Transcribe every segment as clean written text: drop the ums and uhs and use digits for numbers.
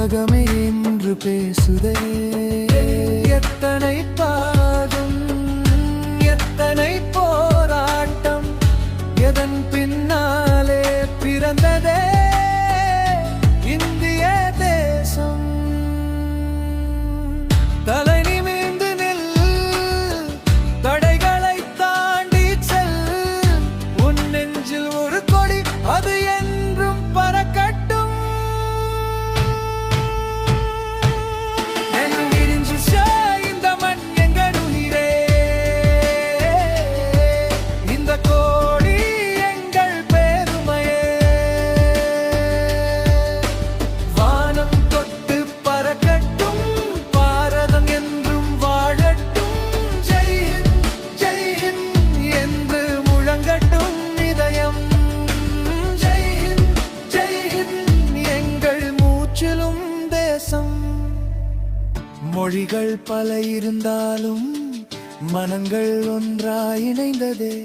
உலகமே என்று பேசுதே. எத்தனை பாகம், எத்தனை போராட்டம், எதன் பின்னாலே பிறந்ததே இந்திய தேசம். தலை நிமிர்ந்து நில், தடைகளை தாண்டி செல், உன் நெஞ்சில் ஒரு கொடி அது என்றும் பறக்கட்டும். இந்த மண் எங்கள் உயிரே, இந்த கோடி எங்கள் பெருமையே. வானம் தொட்டு பறக்கட்டும், பாரதம் என்றும் வாழட்டும். ஜெய் ஹிந்த், ஜெய் ஹிந்த் என்று முழங்கட்டும் இதயம். ஜெய் ஹிந்த், ஜெய் ஹிந்த் எங்கள் மூச்சிலும் தேசம். மொழிகள் பல இருந்தாலும் மனங்கள் ஒன்றாய் இணைந்ததே.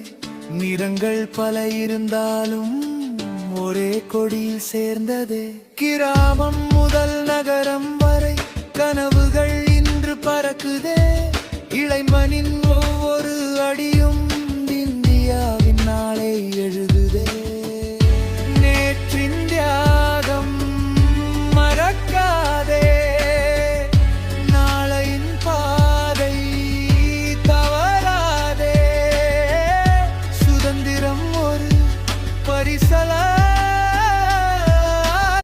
நிறங்கள் பல இருந்தாலும் ஒரே கொடியில் சேர்ந்ததே. கிராமம் முதல் நகரம் வரை கனவுகள் இன்று பறக்குதே. இளைஞனின் ஒவ்வொரு அடியும் இந்தியாவின் நாளை எழுது.